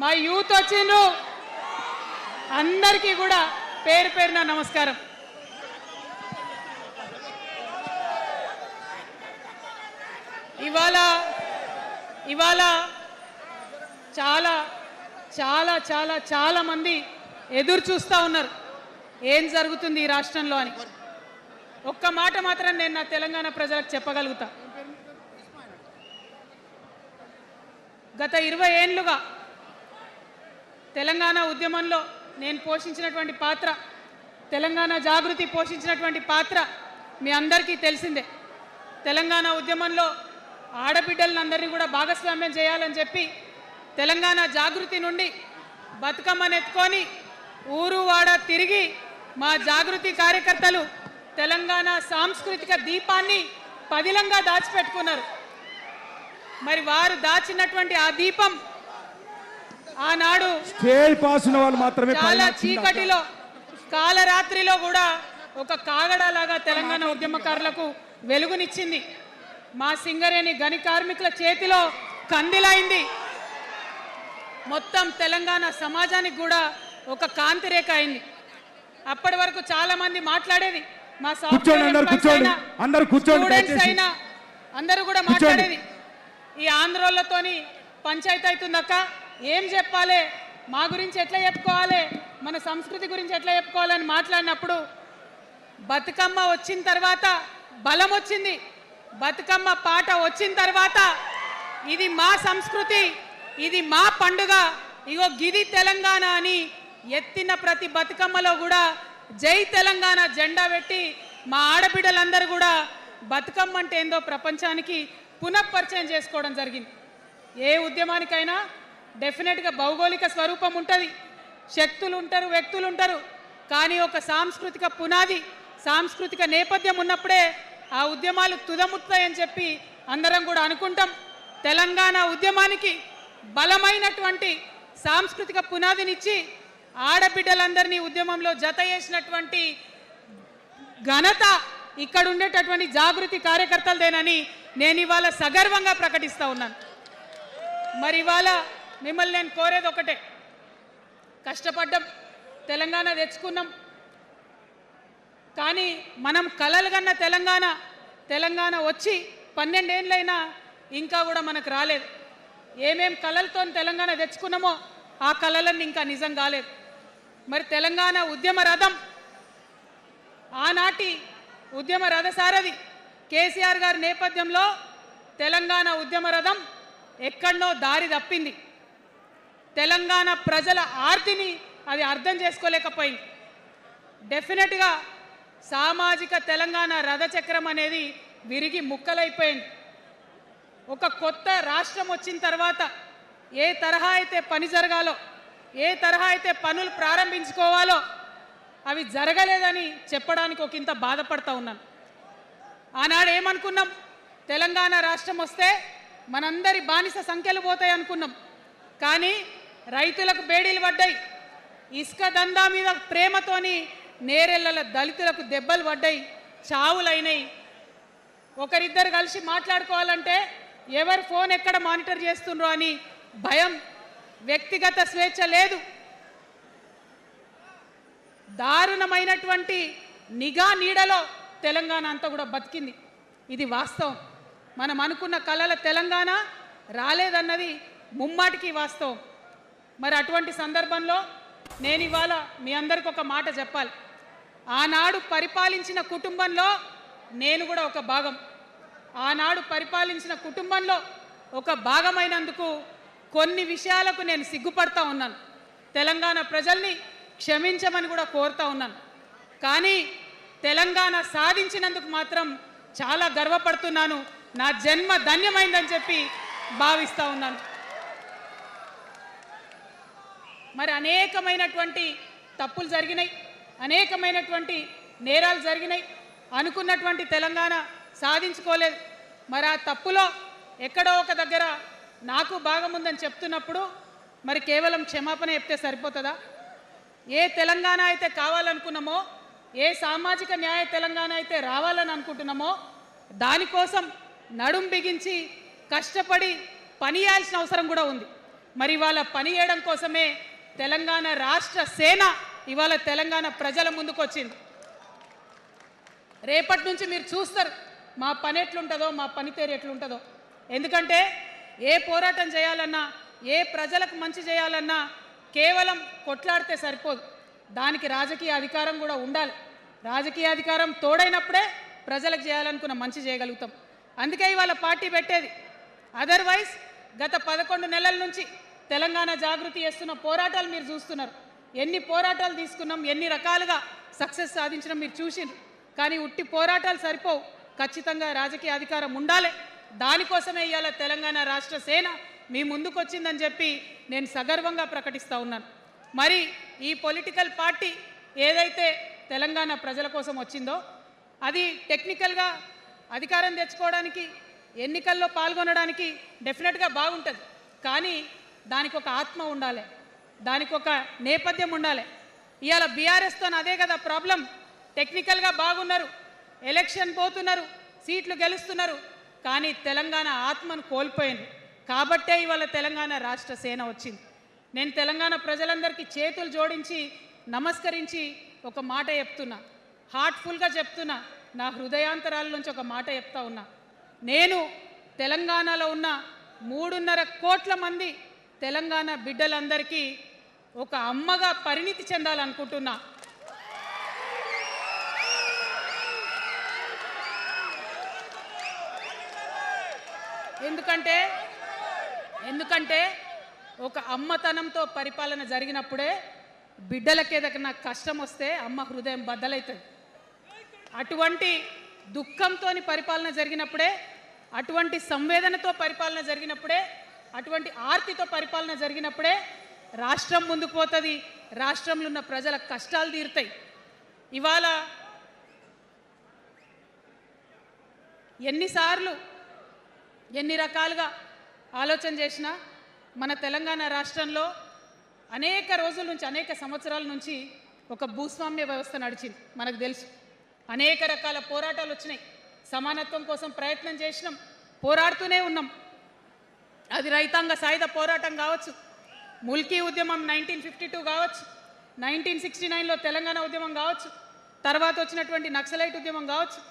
మా యూత్ వచ్చిండ్రు అందరికీ కూడా పేరు పేరున నమస్కారం. ఇవాళ చాలా చాలా చాలా చాలా మంది ఎదురు చూస్తూ ఉన్నారు ఏం జరుగుతుంది ఈ రాష్ట్రంలో అని. ఒక్క మాట మాత్రం నేను నా తెలంగాణ ప్రజలకు చెప్పగలుగుతా. గత 20 ఏళ్లుగా తెలంగాణ ఉద్యమంలో నేను పోషించినటువంటి పాత్ర, తెలంగాణ జాగృతి పోషించినటువంటి పాత్ర మీ అందరికీ తెలిసిందే. తెలంగాణ ఉద్యమంలో ఆడబిడ్డలందరినీ కూడా భాగస్వామ్యం చేయాలని చెప్పి తెలంగాణ జాగృతి నుండి బతుకమ్మను ఎత్తుకొని ఊరు వాడ తిరిగి మా జాగృతి కార్యకర్తలు తెలంగాణ సాంస్కృతిక దీపాన్ని పదిలంగా దాచిపెట్టుకున్నారు. మరి వారు దాచినటువంటి ఆ దీపం ఆనాడు చాలా చీకటిలో కాలరాత్రిలో కూడా ఒక కాగడాలాగా తెలంగాణ ఉద్యమకారులకు వెలుగునిచ్చింది. మా సింగరేణి గని కార్మికుల చేతిలో కందిలైంది. మొత్తం తెలంగాణ సమాజానికి కూడా ఒక కాంతి రేఖ అయింది. అప్పటి వరకు చాలా మంది మాట్లాడేది, మా స్టూడెంట్స్ అయినా అందరూ కూడా మాట్లాడేది, ఈ ఆంధ్రోళ్ళతోని పంచాయతీ అవుతుందక్క, ఏం చెప్పాలి, మా గురించి ఎట్లా చెప్పుకోవాలి, మన సంస్కృతి గురించి ఎట్లా చెప్పుకోవాలని మాట్లాడినప్పుడు బతుకమ్మ వచ్చిన తర్వాత బలం వచ్చింది. బతుకమ్మ పాట వచ్చిన తర్వాత ఇది మా సంస్కృతి, ఇది మా పండుగ, ఇగో గిది తెలంగాణ అని ఎత్తిన ప్రతి బతుకమ్మలో కూడా జై తెలంగాణ జెండా పెట్టి మా ఆడబిడ్డలందరూ కూడా బతుకమ్మ అంటే ఏందో ప్రపంచానికి పునఃపరిచయం చేసుకోవడం జరిగింది. ఏ ఉద్యమానికైనా డెఫినెట్గా భౌగోళిక స్వరూపం ఉంటుంది, శక్తులు ఉంటారు, వ్యక్తులు ఉంటారు, కానీ ఒక సాంస్కృతిక పునాది, సాంస్కృతిక నేపథ్యం ఉన్నప్పుడే ఆ ఉద్యమాలు తుదముట్టాయని చెప్పి అందరం కూడా అనుకుంటాం. తెలంగాణ ఉద్యమానికి బలమైనటువంటి సాంస్కృతిక పునాదినిచ్చి ఆడబిడ్డలందరినీ ఉద్యమంలో జత చేసినటువంటి ఘనత ఇక్కడ ఉండేటటువంటి జాగృతి కార్యకర్తలదేనని నేను ఇవాళ సగర్వంగా ప్రకటిస్తూ ఉన్నాను. మరి ఇవాళ మిమ్మల్ని నేను కోరేది ఒకటే, కష్టపడ్డాం, తెలంగాణ తెచ్చుకున్నాం, కానీ మనం కలలు కన్న తెలంగాణ వచ్చి 12 ఏళ్ళైనా ఇంకా కూడా మనకు రాలేదు. ఏమేం కలలతో తెలంగాణ తెచ్చుకున్నామో ఆ కలలన్నీ ఇంకా నిజం కాలేదు. మరి తెలంగాణ ఉద్యమ రథం, ఆనాటి ఉద్యమ రథసారథి కేసీఆర్ గారి నేపథ్యంలో తెలంగాణ ఉద్యమ రథం ఎక్కడనో దారి తప్పింది. తెలంగాణ ప్రజల ఆర్తిని అది అర్థం చేసుకోలేకపోయింది. డెఫినెట్గా సామాజిక తెలంగాణ రథచక్రం అనేది విరిగి ముక్కలైపోయింది. ఒక కొత్త రాష్ట్రం వచ్చిన తర్వాత ఏ తరహా అయితే పని జరగాలో, ఏ తరహా అయితే పనులు ప్రారంభించుకోవాలో అవి జరగలేదని చెప్పడానికి ఒకంత బాధపడతా ఉన్నాను. ఆనాడు ఏమనుకున్నాం, తెలంగాణ రాష్ట్రం వస్తే మనందరి బానిస సంఖ్యలు పోతాయి అనుకున్నాం, కానీ రైతులకు బేడీలు పడ్డాయి, ఇసుక దందా మీద ప్రేమతోని నేరెళ్ళ దళితులకు దెబ్బలు పడ్డాయి, చావులైనాయి. ఒకరిద్దరు కలిసి మాట్లాడుకోవాలంటే ఎవరి ఫోన్ ఎక్కడ మానిటర్ చేస్తుండ్రో అని భయం, వ్యక్తిగత స్వేచ్ఛ లేదు, దారుణమైనటువంటి నిఘా నీడలో తెలంగాణ అంతా కూడా బతికింది. ఇది వాస్తవం. మనం అనుకున్న కలల తెలంగాణ రాలేదన్నది ముమ్మాటికి వాస్తవం. మరి అటువంటి సందర్భంలో నేను ఇవాళ మీ అందరికీ ఒక మాట చెప్పాలి. ఆనాడు పరిపాలించిన కుటుంబంలో నేను కూడా ఒక భాగం. ఆనాడు పరిపాలించిన కుటుంబంలో ఒక భాగమైనందుకు కొన్ని విషయాలకు నేను సిగ్గుపడతా ఉన్నాను. తెలంగాణ ప్రజల్ని క్షమించమని కూడా కోరుతా ఉన్నాను. కానీ తెలంగాణ సాధించినందుకు మాత్రం చాలా గర్వపడుతున్నాను. నా జన్మ ధన్యమైందని చెప్పి భావిస్తూ ఉన్నాను. మరి అనేకమైనటువంటి తప్పులు జరిగినాయి, అనేకమైనటువంటి నేరాలు జరిగినాయి, అనుకున్నటువంటి తెలంగాణ సాధించుకోలేదు. మరి ఆ తప్పులో ఎక్కడో ఒక దగ్గర నాకు భాగం ఉందని చెప్తున్నప్పుడు మరి కేవలం క్షమాపణ చెప్తే సరిపోతుందా? ఏ తెలంగాణ అయితే కావాలనుకున్నామో, ఏ సామాజిక న్యాయ తెలంగాణ అయితే రావాలని అనుకుంటున్నామో దానికోసం నడుం బిగించి కష్టపడి పని చేయాల్సిన అవసరం కూడా ఉంది. మరి వాళ్ళ పని చేయడం కోసమే తెలంగాణ రాష్ట్ర సేన ఇవాళ తెలంగాణ ప్రజల ముందుకు వచ్చింది. రేపటి నుంచి మీరు చూస్తారు మా పని ఎట్లుంటుందో, మా పనితీరు ఎట్లుంటుందో. ఎందుకంటే ఏ పోరాటం చేయాలన్నా, ఏ ప్రజలకు మంచి చేయాలన్నా కేవలం కొట్లాడితే సరిపోదు, దానికి రాజకీయ అధికారం కూడా ఉండాలి. రాజకీయ అధికారం తోడైనప్పుడే ప్రజలకు చేయాలనుకున్న మంచి చేయగలుగుతాం. అందుకే ఇవాళ పార్టీ పెట్టేది. అదర్వైజ్ గత 11 నెలల నుంచి తెలంగాణ జాగృతి చేస్తున్న పోరాటాలు మీరు చూస్తున్నారు. ఎన్ని పోరాటాలు తీసుకున్నాం, ఎన్ని రకాలుగా సక్సెస్ సాధించడం మీరు చూసిండ్రు. కానీ ఉట్టి పోరాటాలు సరిపోవు, ఖచ్చితంగా రాజకీయ అధికారం ఉండాలి. దానికోసమే ఇవాళ తెలంగాణ రాష్ట్ర సేన మీ ముందుకు వచ్చిందని చెప్పి నేను సగర్వంగా ప్రకటిస్తూ ఉన్నాను. మరి ఈ పొలిటికల్ పార్టీ ఏదైతే తెలంగాణ ప్రజల కోసం వచ్చిందో అది టెక్నికల్గా అధికారం తెచ్చుకోవడానికి, ఎన్నికల్లో పాల్గొనడానికి డెఫినెట్గా బాగుంటుంది. కానీ దానికి ఒక ఆత్మ ఉండాలి, దానికి ఒక నేపథ్యం ఉండాలి. ఇవాళ బీఆర్ఎస్తో అదే కదా ప్రాబ్లం. టెక్నికల్గా బాగున్నారు, ఎలక్షన్ పోతున్నారు, సీట్లు గెలుస్తున్నారు, కానీ తెలంగాణ ఆత్మను కోల్పోయింది. కాబట్టే ఇవాళ తెలంగాణ రాష్ట్ర సేన వచ్చింది. నేను తెలంగాణ ప్రజలందరికీ చేతులు జోడించి నమస్కరించి ఒక మాట చెప్తున్నా, హార్ట్ఫుల్గా చెప్తున్నా, నా హృదయాంతరాల నుంచి ఒక మాట చెప్తా ఉన్నా. నేను తెలంగాణలో ఉన్న 3.5 కోట్ల మంది తెలంగాణ బిడ్డలందరికీ ఒక అమ్మగా పరిణితి చెందాలనుకుంటున్నా. ఎందుకంటే ఒక అమ్మతనంతో పరిపాలన జరిగినప్పుడే బిడ్డలకి ఏదైనా కష్టం వస్తే అమ్మ హృదయం బద్దలవుతుంది. అటువంటి దుఃఖంతో పరిపాలన జరిగినప్పుడే, అటువంటి సంవేదనతో పరిపాలన జరిగినప్పుడే, అటువంటి ఆర్తితో పరిపాలన జరిగినప్పుడే రాష్ట్రం ముందుకు పోతుంది, రాష్ట్రంలో ఉన్న ప్రజల కష్టాలు తీరుతాయి. ఇవాళ ఎన్నిసార్లు ఎన్ని రకాలుగా ఆలోచన చేసినా మన తెలంగాణ రాష్ట్రంలో అనేక రోజుల నుంచి, అనేక సంవత్సరాల నుంచి ఒక భూస్వామ్య వ్యవస్థ నడిచింది. మనకు తెలుసు, అనేక రకాల పోరాటాలు వచ్చినాయి. సమానత్వం కోసం ప్రయత్నం చేసినాం, పోరాడుతూనే ఉన్నాం. అది రైతాంగ సాయుధ పోరాటం కావచ్చు, ముల్కీ ఉద్యమం 1952 కావచ్చు, 1969లో తెలంగాణ ఉద్యమం కావచ్చు, తర్వాత వచ్చినటువంటి నక్సలైట్ ఉద్యమం కావచ్చు,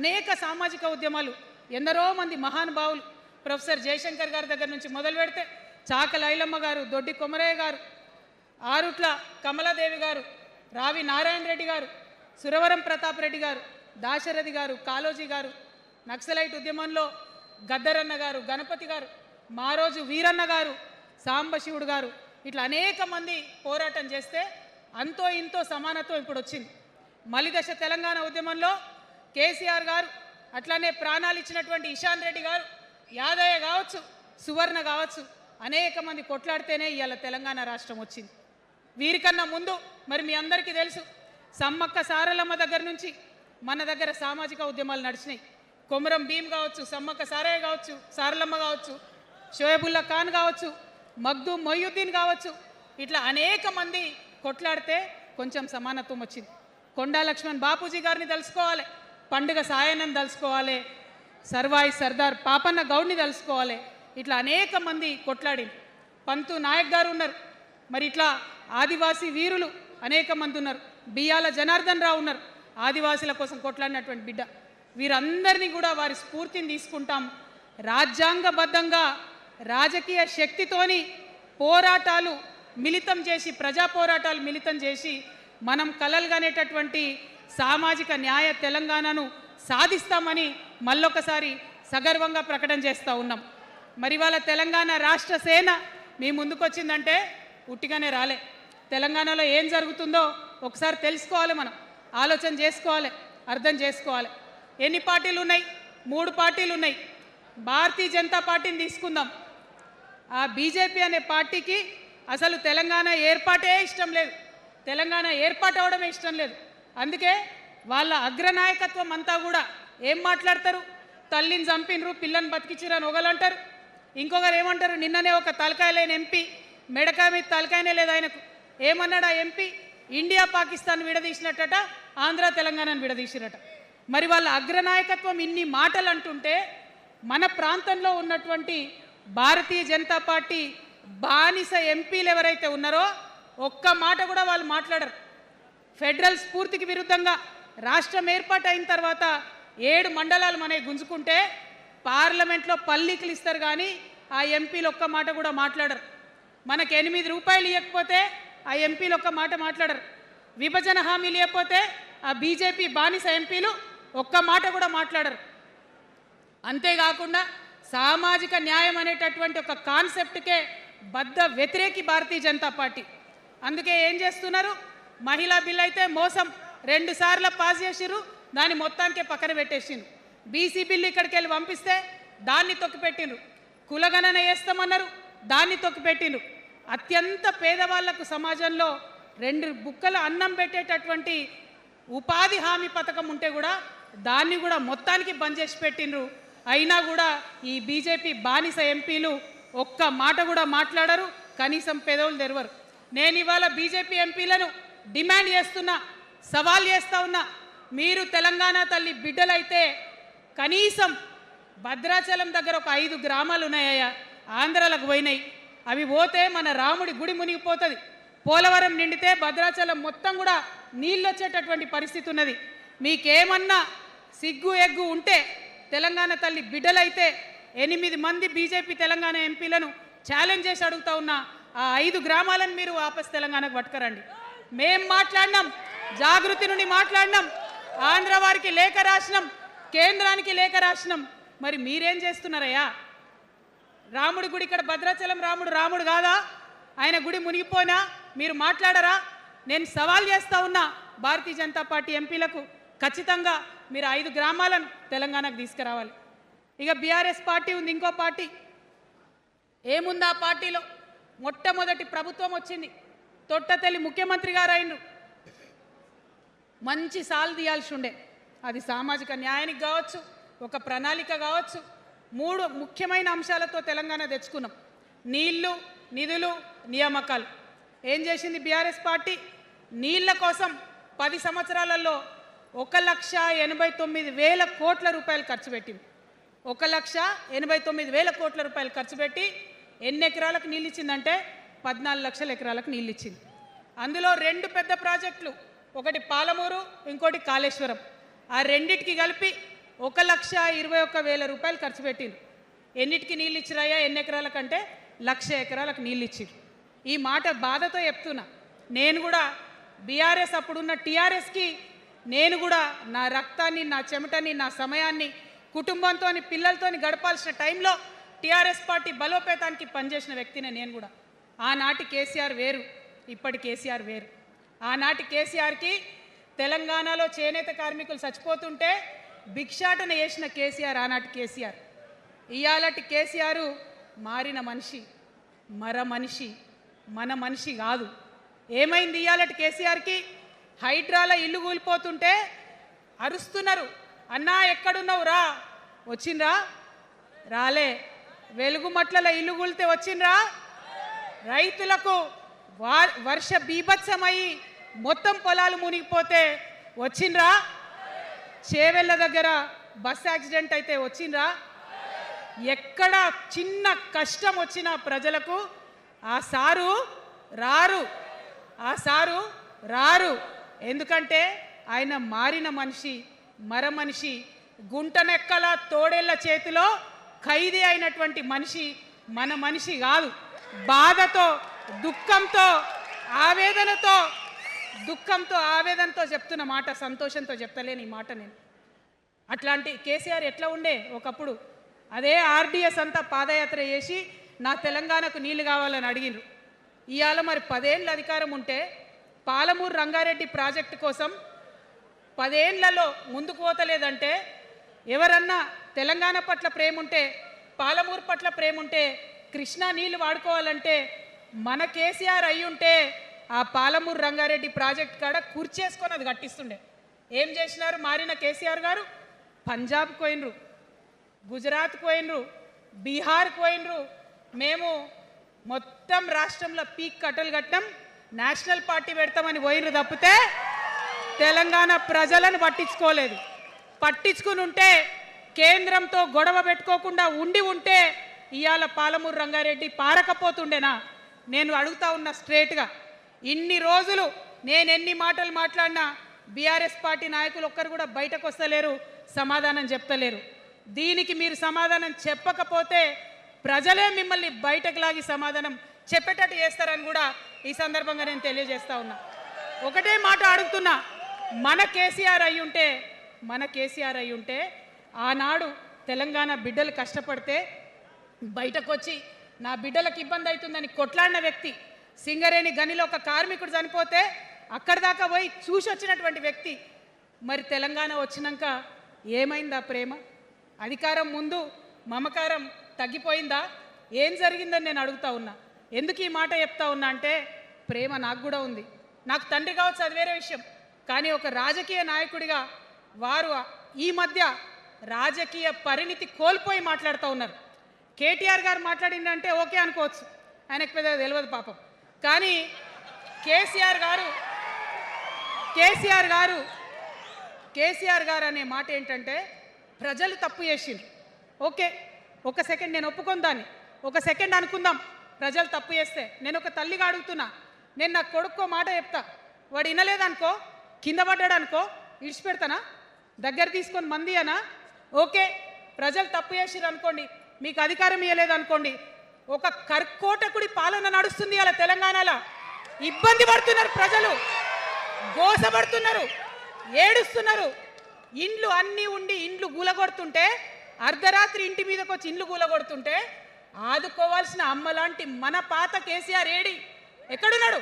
అనేక సామాజిక ఉద్యమాలు, ఎందరో మంది మహానుభావులు, ప్రొఫెసర్ జయశంకర్ గారి దగ్గర నుంచి మొదలు పెడితే చాకల ఐలమ్మ గారు, దొడ్డి కొమరయ్య గారు, ఆరుట్ల కమలాదేవి గారు, రావి నారాయణ రెడ్డి గారు, సురవరం ప్రతాప్ రెడ్డి గారు, దాశరథి గారు, కాళోజీ గారు, నక్సలైట్ ఉద్యమంలో గద్దరన్న గారు, గణపతి గారు, మారోజు వీరన్న గారు, సాంబశివుడు గారు, ఇట్లా అనేక మంది పోరాటం చేస్తే అంతో ఇంతో సమానత్వం ఇప్పుడు వచ్చింది. మలిదశ తెలంగాణ ఉద్యమంలో కేసీఆర్ గారు, అట్లానే ప్రాణాలు ఇచ్చినటువంటి ఇషాన్ రెడ్డి గారు, యాదయ్య కావచ్చు, సువర్ణ కావచ్చు, అనేక మంది కొట్లాడితేనే ఇవాళ తెలంగాణ రాష్ట్రం వచ్చింది. వీరికన్నా ముందు మరి మీ అందరికీ తెలుసు, సమ్మక్క సారలమ్మ దగ్గర నుంచి మన దగ్గర సామాజిక ఉద్యమాలు నడిచినాయి. కొమరం భీమ్ కావచ్చు, సమ్మక్క సారయ్య కావచ్చు, సారలమ్మ కావచ్చు, షోయబుల్లా ఖాన్ కావచ్చు, మగ్దూ మొయ్యుద్దీన్ కావచ్చు, ఇట్లా అనేక మంది కొట్లాడితే కొంచెం సమానత్వం వచ్చింది. కొండా లక్ష్మణ్ బాపూజీ గారిని తెలుసుకోవాలి, పండుగ సాయన్నని తెలుసుకోవాలి, సర్వాయి సర్దార్ పాపన్న గౌడ్ని తెలుసుకోవాలి. ఇట్లా అనేక మంది కొట్లాడింది. పంతు నాయక్ గారు ఉన్నారు, మరి ఇట్లా ఆదివాసీ వీరులు అనేక మంది ఉన్నారు. బియ్యాల జనార్దన్ రావు ఉన్నారు, ఆదివాసీల కోసం కొట్లాడినటువంటి బిడ్డ. వీరందరినీ కూడా వారి స్ఫూర్తిని తీసుకుంటాం. రాజ్యాంగబద్ధంగా రాజకీయ శక్తితోని పోరాటాలు మిళితం చేసి, ప్రజా పోరాటాలు మిళితం చేసి మనం కలలుగానేటటువంటి సామాజిక న్యాయ తెలంగాణను సాధిస్తామని మళ్ళొకసారి సగర్వంగా ప్రకటన చేస్తూ ఉన్నాం. మరి వాళ్ళ తెలంగాణ రాష్ట్ర సేన మీ ముందుకు వచ్చిందంటే ఉట్టిగానే రాలే. తెలంగాణలో ఏం జరుగుతుందో ఒకసారి తెలుసుకోవాలి, మనం ఆలోచన చేసుకోవాలి, అర్థం చేసుకోవాలి. ఎన్ని పార్టీలు ఉన్నాయి? 3 పార్టీలు ఉన్నాయి. భారతీయ జనతా పార్టీని తీసుకుందాం. ఆ బీజేపీ అనే పార్టీకి అసలు తెలంగాణ ఏర్పాటే ఇష్టం లేదు, తెలంగాణ ఏర్పాటు అవడమే ఇష్టం లేదు. అందుకే వాళ్ళ అగ్రనాయకత్వం అంతా కూడా ఏం మాట్లాడతారు? తల్లిని చంపినరు, పిల్లని బతికించారు అని ఒకలంటారు, ఇంకొకరు ఏమంటారు? నిన్ననే ఒక తలకాయ లేని ఎంపీ, మెడకాయ మీద తలకాయనే లేదు ఆయనకు, ఏమన్నాడు ఆ ఎంపీ? ఇండియా పాకిస్తాన్ విడదీసినట్టట, ఆంధ్ర తెలంగాణను విడదీసిరట. మరి వాళ్ళ అగ్రనాయకత్వం ఇన్ని మాటలు అంటుంటే మన ప్రాంతంలో ఉన్నటువంటి భారతీయ జనతా పార్టీ బానిస ఎంపీలు ఎవరైతే ఉన్నారో ఒక్క మాట కూడా వాళ్ళు మాట్లాడరు. ఫెడరల్ స్ఫూర్తికి విరుద్ధంగా రాష్ట్రం ఏర్పాటు అయిన తర్వాత 7 మండలాలు మనకి గుంజుకుంటే పార్లమెంట్లో పల్లీకులు ఇస్తారు కానీ ఆ ఎంపీలు ఒక్క మాట కూడా మాట్లాడరు. మనకు 8 రూపాయలు ఇవ్వకపోతే ఆ ఎంపీలు ఒక్క మాట మాట్లాడరు. విభజన హామీలు ఇవ్వకపోతే ఆ బీజేపీ బానిస ఎంపీలు ఒక్క మాట కూడా మాట్లాడరు. అంతేకాకుండా సామాజిక న్యాయం అనేటటువంటి ఒక కాన్సెప్ట్కే బద్ద వ్యతిరేకి భారతీయ జనతా పార్టీ. అందుకే ఏం చేస్తున్నారు, మహిళా బిల్ అయితే మోసం 2 సార్లు పాస్ చేసిర్రు, దాన్ని మొత్తానికే పక్కన పెట్టేసిండ్రు. బీసీ బిల్లు ఇక్కడికి వెళ్ళి పంపిస్తే దాన్ని తొక్కిపెట్టిండ్రు. కులగణన వేస్తామన్నారు, దాన్ని తొక్కిపెట్టిండ్రు. అత్యంత పేదవాళ్లకు సమాజంలో 2 బుక్కల అన్నం పెట్టేటటువంటి ఉపాధి హామీ పథకం ఉంటే కూడా దాన్ని కూడా మొత్తానికి బంద్ చేసి పెట్టిండ్రు. అయినా కూడా ఈ బీజేపీ బానిస ఎంపీలు ఒక్క మాట కూడా మాట్లాడరు, కనీసం పెదవులు తెరవరు. నేను ఇవాళ బీజేపీ ఎంపీలను డిమాండ్ చేస్తున్నా, సవాల్ చేస్తా ఉన్నా, మీరు తెలంగాణ తల్లి బిడ్డలైతే కనీసం భద్రాచలం దగ్గర ఒక 5 గ్రామాలు ఉన్నాయా, ఆంధ్రాలకు పోయినాయి, అవి పోతే మన రాముడి గుడి మునిగిపోతుంది. పోలవరం నిండితే భద్రాచలం మొత్తం కూడా నీళ్ళు వచ్చేటటువంటి పరిస్థితి ఉన్నది. మీకేమన్నా సిగ్గు ఎగ్గు ఉంటే తెలంగాణ తల్లి బిడ్డలైతే 8 మంది బీజేపీ తెలంగాణ ఎంపీలను ఛాలెంజ్ చేసి అడుగుతా ఉన్నా, ఆ 5 గ్రామాలను మీరు వాపస్ తెలంగాణకు పట్టుకరండి. మేం మాట్లాడినాం, జాగృతి నుండి మాట్లాడినాం, ఆంధ్ర వారికి లేఖ రాసినాం, కేంద్రానికి లేఖ రాసినాం. మరి మీరేం చేస్తున్నారయ్యా? రాముడి గుడి ఇక్కడ భద్రాచలం రాముడు కాదా? ఆయన గుడి మునిగిపోయినా మీరు మాట్లాడరా? నేను సవాల్ చేస్తా ఉన్నా భారతీయ జనతా పార్టీ ఎంపీలకు, ఖచ్చితంగా మీరు 5 గ్రామాలను తెలంగాణకు తీసుకురావాలి. ఇక బీఆర్ఎస్ పార్టీ ఉంది, ఇంకో పార్టీ. ఏముంది ఆ పార్టీలో? మొట్టమొదటి ప్రభుత్వం వచ్చింది, తొట్టతల్లి ముఖ్యమంత్రి గారు అయినరు. మంచి సాలు తీయాల్సి ఉండే, అది సామాజిక న్యాయానికి కావచ్చు, ఒక ప్రణాళిక కావచ్చు. 3 ముఖ్యమైన అంశాలతో తెలంగాణ తెచ్చుకున్నాం: నీళ్లు, నిధులు, నియామకాలు. ఏం చేసింది బీఆర్ఎస్ పార్టీ? నీళ్ల కోసం 10 సంవత్సరాలలో 1,89,000 కోట్ల రూపాయలు ఖర్చు పెట్టింది. 1,89,000 కోట్ల రూపాయలు ఖర్చు పెట్టి ఎన్ని ఎకరాలకు నీళ్ళు ఇచ్చిందంటే 14 లక్షల ఎకరాలకు నీళ్ళు ఇచ్చింది. అందులో 2 పెద్ద ప్రాజెక్టులు, ఒకటి పాలమూరు, ఇంకోటి కాళేశ్వరం. ఆ రెండిటికి కలిపి 1,21,000 రూపాయలు ఖర్చు పెట్టింది. ఎన్నిటికి నీళ్ళు ఇచ్చిరాయా? ఎన్ని ఎకరాలకంటే 1,00,000 ఎకరాలకు నీళ్ళు ఇచ్చిరు. ఈ మాట బాధతో చెప్తున్నా. నేను కూడా బీఆర్ఎస్ అప్పుడున్న టీఆర్ఎస్కి నేను కూడా నా రక్తాన్ని, నా చెమటని, నా సమయాన్ని కుటుంబంతో పిల్లలతో గడపాల్సిన టైంలో టీఆర్ఎస్ పార్టీ బలోపేతానికి పనిచేసిన వ్యక్తినే నేను కూడా. ఆనాటి కేసీఆర్ వేరు, ఇప్పటి కేసీఆర్ వేరు. ఆనాటి కేసీఆర్కి తెలంగాణలో చేనేత కార్మికులు చచ్చిపోతుంటే భిక్షాటన చేసిన కేసీఆర్ ఆనాటి కేసీఆర్. ఇయాలటి కేసీఆర్ మారిన మనిషి, మనిషి, మన మనిషి కాదు. ఏమైంది ఇయాలటి కేసీఆర్కి? హైడ్రాల ఇల్లు కూలిపోతుంటే అరుస్తున్నారు, అన్నా ఎక్కడున్నావు రా, వచ్చిండ్రా? రాలే. వెలుగుమట్ల ఇల్లు కూలితే వచ్చిండ్రా? రైతులకు వర్ష బీభత్సమయ్యి మొత్తం పొలాలు మునిగిపోతే వచ్చిండ్రా? చేవెళ్ళ దగ్గర బస్ యాక్సిడెంట్ అయితే వచ్చిండ్రా? ఎక్కడ చిన్న కష్టం వచ్చినా ప్రజలకు ఆ సారు రారు, ఆ సారు రారు. ఎందుకంటే ఆయన మారిన మనిషి, మనిషి, గుంటనెక్కల తోడేళ్ల చేతిలో ఖైదీ అయినటువంటి మనిషి, మన మనిషి కాదు. బాధతో, దుఃఖంతో, ఆవేదనతో చెప్తున్న మాట, సంతోషంతో చెప్తలేని ఈ మాట నేను. అట్లాంటి కేసీఆర్ ఎట్లా ఉండే ఒకప్పుడు? అదే ఆర్డీఎస్ అంతా పాదయాత్ర చేసి నా తెలంగాణకు నీళ్లు కావాలని అడిగినారు. ఇవాళ మరి 10 ఏళ్ళ అధికారం ఉంటే పాలమూరు రంగారెడ్డి ప్రాజెక్టు కోసం 10 ఏళ్లలో ముందుకు పోతలేదంటే, ఎవరన్నా తెలంగాణ పట్ల ప్రేమ ఉంటే, పాలమూరు పట్ల ప్రేమ ఉంటే, కృష్ణా నీళ్లు వాడుకోవాలంటే మన కేసీఆర్ అయ్యుంటే ఆ పాలమూరు రంగారెడ్డి ప్రాజెక్ట్ కాడ కూర్చేసుకొని అది కట్టిస్తుండే. ఏం చేసినారు మారిన కేసీఆర్ గారు? పంజాబ్కి పోయినరు, గుజరాత్కి పోయినరు, బీహార్కి పోయినరు. మేము మొత్తం రాష్ట్రంలో పీక్ కట్టలు కట్టాం, నేషనల్ పార్టీ పెడతామని పోయినరు తప్పితే తెలంగాణ ప్రజలను పట్టించుకోలేదు. పట్టించుకుని ఉంటే, కేంద్రంతో గొడవ పెట్టుకోకుండా ఉంటే ఇవాళ పాలమూరు రంగారెడ్డి పారకపోతుండేనా? నేను అడుగుతా ఉన్న స్ట్రేట్గా. ఇన్ని రోజులు నేను ఎన్ని మాటలు మాట్లాడినా బీఆర్ఎస్ పార్టీ నాయకులు ఒక్కరు కూడా బయటకు వస్తలేరు, సమాధానం చెప్తలేరు. దీనికి మీరు సమాధానం చెప్పకపోతే ప్రజలే మిమ్మల్ని బయటకు లాగి సమాధానం చెప్పేటట్టు చేస్తారని కూడా ఈ సందర్భంగా నేను తెలియజేస్తా ఉన్నా. ఒకటే మాట అడుగుతున్నా, మన కేసీఆర్ అయి ఉంటే ఆనాడు తెలంగాణ బిడ్డలు కష్టపడితే బయటకు వచ్చి నా బిడ్డలకు ఇబ్బంది అవుతుందని కొట్లాడిన వ్యక్తి, సింగరేణి గనిలో ఒక కార్మికుడు చనిపోతే అక్కడి దాకా పోయి చూసి వచ్చినటువంటి వ్యక్తి, మరి తెలంగాణ వచ్చినాక ఏమైందా ప్రేమ? అధికారం ముందు మమకారం తగ్గిపోయిందా? ఏం జరిగిందని నేను అడుగుతా ఉన్నా. ఎందుకు ఈ మాట చెప్తా ఉన్నా అంటే, ప్రేమ నాకు కూడా ఉంది. నాకు తండ్రి కావచ్చు, అది వేరే విషయం. కానీ ఒక రాజకీయ నాయకుడిగా వారు ఈ మధ్య రాజకీయ పరిణితి కోల్పోయి మాట్లాడుతూ ఉన్నారు. కేటీఆర్ గారు మాట్లాడిందంటే ఓకే అనుకోవచ్చు, ఆయనకు పెద్దగా తెలియదు పాపం. కానీ కేసీఆర్ గారు అనే మాట ఏంటంటే, ప్రజలు తప్పు చేసిండ్రు. ఓకే, ఒక సెకండ్ నేను ఒప్పుకొని దాన్ని, ఒక సెకండ్ అనుకుందాం. ప్రజలు తప్పు చేస్తే నేను ఒక తల్లిగా అడుగుతున్నా, నేను నా కొడుకో మాట చెప్తా, వాడు వినలేదనుకో, కింద పడ్డాడు అనుకో, ఇడిచిపెడతానా? దగ్గర తీసుకొని మంది అనా? ఓకే, ప్రజలు తప్పు చేసిర్రు అనుకోండి, మీకు అధికారం ఇవ్వలేదు అనుకోండి, ఒక కర్కోటకుడి పాలన నడుస్తుంది అలా తెలంగాణలో. ఇబ్బంది పడుతున్నారు ప్రజలు, గోసపడుతున్నారు, ఏడుస్తున్నారు. ఇండ్లు అన్నీ ఉండి ఇండ్లు గూలగొడుతుంటే, అర్ధరాత్రి ఇంటి మీదకి వచ్చి ఇండ్లు గూలగొడుతుంటే ఆదుకోవాల్సిన అమ్మలాంటి మన పాత కేసీఆర్ ఏడి? ఎక్కడున్నాడు?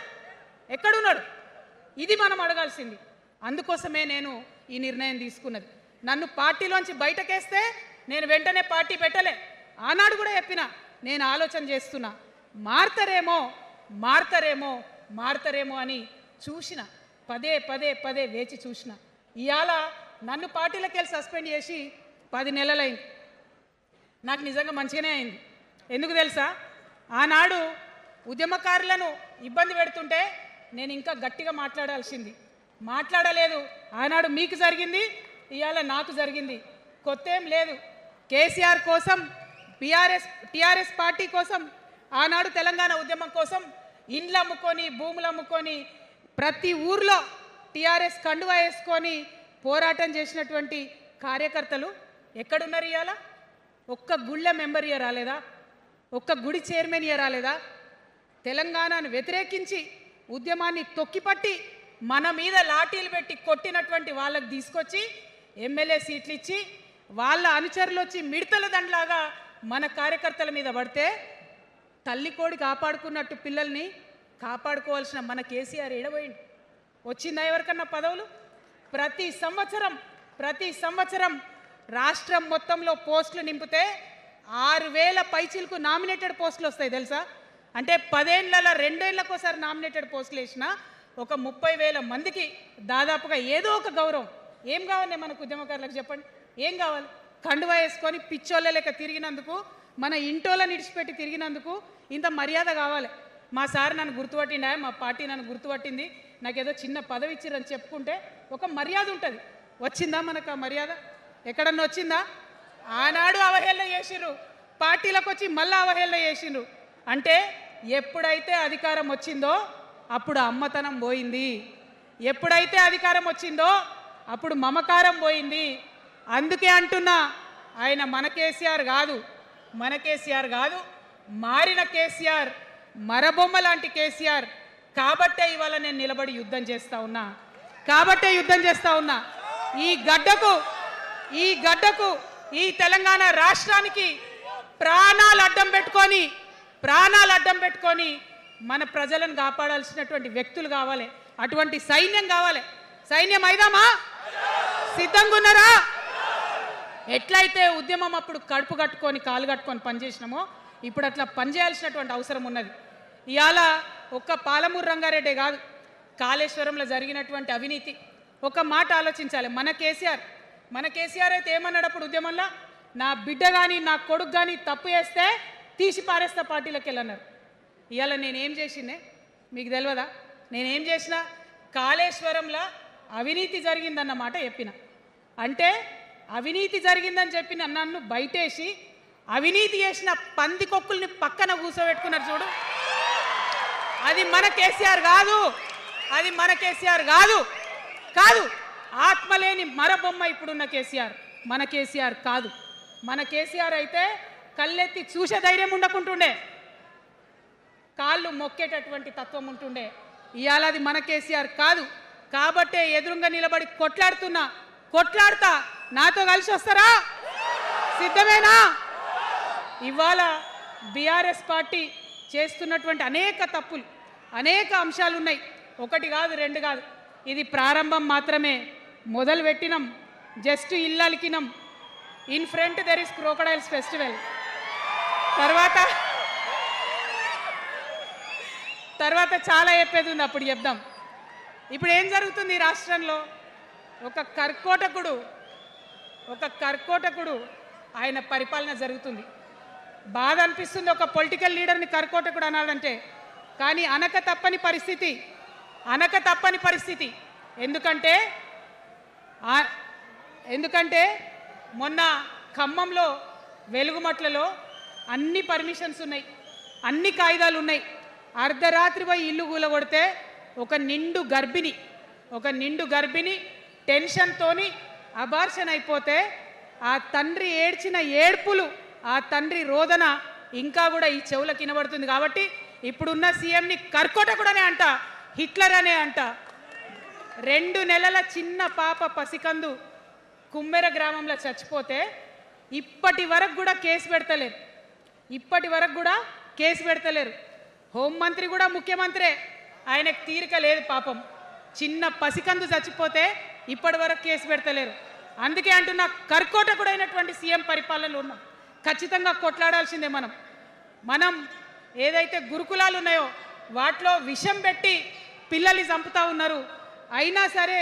ఇది మనం అడగాల్సింది. అందుకోసమే నేను ఈ నిర్ణయం తీసుకున్నది. నన్ను పార్టీలోంచి బయటకేస్తే నేను వెంటనే పార్టీ పెట్టలే. ఆనాడు కూడా చెప్పిన, నేను ఆలోచన చేస్తున్నా, మారతారేమో అని చూసిన, పదే వేచి చూసిన. ఇవాళ నన్ను పార్టీలోకి వెళ్ళి సస్పెండ్ చేసి 10 నెలలైంది. నాకు నిజంగా మంచిగానే అయింది. ఎందుకు తెలుసా? ఆనాడు ఉద్యమకారులను ఇబ్బంది పెడుతుంటే నేను ఇంకా గట్టిగా మాట్లాడలేదు. ఆనాడు మీకు జరిగింది, ఇవాళ నాకు జరిగింది. కొత్త ఏం లేదు. కేసీఆర్ కోసం, టీఆర్ఎస్ పార్టీ కోసం, ఆనాడు తెలంగాణ ఉద్యమం కోసం ఇండ్లు అమ్ముకొని, భూములు అమ్ముకొని, ప్రతి ఊర్లో టీఆర్ఎస్ కండువా వేసుకొని పోరాటం చేసినటువంటి కార్యకర్తలు ఎక్కడున్నారు ఇవాళ? ఒక్క గుళ్ళ మెంబర్ ఇయర్ రాలేదా? ఒక్క గుడి చైర్మన్ ఇయర్ రాలేదా? తెలంగాణను వ్యతిరేకించి ఉద్యమాన్ని తొక్కిపట్టి మన మీద లాఠీలు పెట్టి కొట్టినటువంటి వాళ్ళకి తీసుకొచ్చి ఎమ్మెల్యే సీట్లు ఇచ్చి వాళ్ళ అనుచరులు వచ్చి మిడతల దండలాగా మన కార్యకర్తల మీద పడితే, తల్లి కోడి కాపాడుకున్నట్టు పిల్లల్ని కాపాడుకోవాల్సిన మన కేసీఆర్ ఏడబోయింది. వచ్చిందా ఎవరికన్నా పదవులు? ప్రతి సంవత్సరం రాష్ట్రం మొత్తంలో పోస్టులు నింపితే 6,000 పైచిలకు నామినేటెడ్ పోస్టులు వస్తాయి తెలుసా? అంటే 10 ఏళ్ళ 2 ఏళ్ళకోసారి నామినేటెడ్ పోస్టులు వేసినా ఒక 30,000 మందికి దాదాపుగా ఏదో ఒక గౌరవం. ఏం కావాలి మనకు ఉద్యమకారులకు చెప్పండి? ఏం కావాలి? కండువా వేసుకొని పిచ్చోళ్ళ లెక్క తిరిగినందుకు, మన ఇంటోళ్ళని ఇడిచిపెట్టి తిరిగినందుకు ఇంత మర్యాద కావాలి. మా సార్ నన్ను గుర్తుపట్టిండా, మా పార్టీ నన్ను గుర్తుపట్టింది, నాకేదో చిన్న పదవి ఇచ్చిరని చెప్పుకుంటే ఒక మర్యాద ఉంటుంది. వచ్చిందా మనకు ఆ మర్యాద? ఎక్కడన్నా వచ్చిందా? ఆనాడు అవహేళన చేసిర్రు, పార్టీలకు వచ్చి మళ్ళీ అవహేళన చేసిండ్రు. అంటే ఎప్పుడైతే అధికారం వచ్చిందో అప్పుడు అమ్మతనం పోయింది, ఎప్పుడైతే అధికారం వచ్చిందో అప్పుడు మమకారం పోయింది. అందుకే అంటున్నా, ఆయన మన కేసీఆర్ కాదు, మారిన కేసీఆర్, మరబొమ్మ లాంటి కేసీఆర్. కాబట్టే ఇవాళ నేను నిలబడి యుద్ధం చేస్తా ఉన్నా. ఈ గడ్డకు ఈ తెలంగాణ రాష్ట్రానికి ప్రాణాలు అడ్డం పెట్టుకొని మన ప్రజలను కాపాడాల్సినటువంటి వ్యక్తులు కావాలి, అటువంటి సైన్యం కావాలి. సైన్యం అయిదామా? సిద్ధంగా ఉన్నారా? ఎట్లయితే ఉద్యమం అప్పుడు కడుపు కట్టుకొని కాలు కట్టుకొని పనిచేసినామో ఇప్పుడు అట్లా పనిచేయాల్సినటువంటి అవసరం ఉన్నది. ఇవాళ ఒక్క పాలమూరు రంగారెడ్డి కాదు, కాళేశ్వరంలో జరిగినటువంటి అవినీతి. ఒక మాట ఆలోచించాలి. మన కేసీఆర్ అయితే ఏమన్నాడు అప్పుడు ఉద్యమంలో? నా బిడ్డ కానీ నా కొడుకు కానీ తప్పు చేస్తే తీసి పారేస్తా పార్టీలోకి వెళ్ళన్నారు. ఇవాళ నేనేం చేసిందే మీకు తెలియదా? నేనేం చేసినా కాళేశ్వరంలో అవినీతి జరిగిందన్నమాట చెప్పిన. అంటే అవినీతి జరిగిందని చెప్పిన నన్ను బయటేసి అవినీతి చేసిన పందికొక్కుల్ని పక్కన కూర్చోబెట్టుకున్నారు చూడు, అది మన కేసీఆర్ కాదు, అది మన కేసీఆర్ కాదు. కాదు, ఆత్మలేని మరబొమ్మ ఇప్పుడున్న కేసీఆర్, మన కేసీఆర్ కాదు. మన కేసీఆర్ అయితే కళ్ళెత్తి చూసే ధైర్యం ఉండకుంటుండే, కాళ్ళు మొక్కేటటువంటి తత్వం ఉంటుండే. ఇవాళ అది మన కేసీఆర్ కాదు. కాబట్టే ఎదురుగా నిలబడి కొట్లాడుతా నాతో కలిసి వస్తారా? సిద్ధమేనా? ఇవాళ బీఆర్ఎస్ పార్టీ చేస్తున్నటువంటి అనేక తప్పులు, అనేక అంశాలు ఉన్నాయి. ఒకటి కాదు, రెండు కాదు. ఇది ప్రారంభం మాత్రమే. మొదలు పెట్టినాం, జస్ట్ ఇల్లలికినాం. In front there is crocodiles festival. తర్వాత చాలా చెప్పేది ఉంది, అప్పుడు చెప్దాం. ఇప్పుడు ఏం జరుగుతుంది ఈ రాష్ట్రంలో? ఒక కర్కోటకుడు ఆయన పరిపాలన జరుగుతుంది. బాధ అనిపిస్తుంది ఒక పొలిటికల్ లీడర్ని కర్కోటకుడు అనాలంటే. కానీ అనక తప్పని పరిస్థితి. ఎందుకంటే మొన్న ఖమ్మంలో వెలుగుమట్లలో అన్ని పర్మిషన్స్ ఉన్నాయి, అన్ని కాయిదాలు ఉన్నాయి. అర్ధరాత్రి పోయి ఇల్లు కూలగొడితే ఒక నిండు గర్భిణి టెన్షన్తోని అబార్షన్ అయిపోతే ఆ తండ్రి ఏడ్చిన ఏడ్పులు, ఆ తండ్రి రోదన ఇంకా కూడా ఈ చెవులకు వినబడుతుంది. కాబట్టి ఇప్పుడున్న సీఎంని కర్కోటకుడనే అంట, హిట్లర్ అనే అంట. 2 నెలల చిన్న పాప పసికందు కుమ్మెర గ్రామంలో చచ్చిపోతే ఇప్పటి వరకు కూడా కేసు పెడతలేరు. హోంమంత్రి కూడా ముఖ్యమంత్రే, ఆయనకు తీరిక లేదు పాపం. చిన్న పసికందు చచ్చిపోతే ఇప్పటి వరకు కేసు పెడతలేరు. అందుకే అంటున్నా, కర్కోటకుడైనటువంటి సీఎం పరిపాలనలో ఉన్నాం. ఖచ్చితంగా కొట్లాడాల్సిందే. మనం ఏదైతే గురుకులాలు ఉన్నాయో వాటిలో విషం పెట్టి పిల్లల్ని చంపుతా ఉన్నారు. అయినా సరే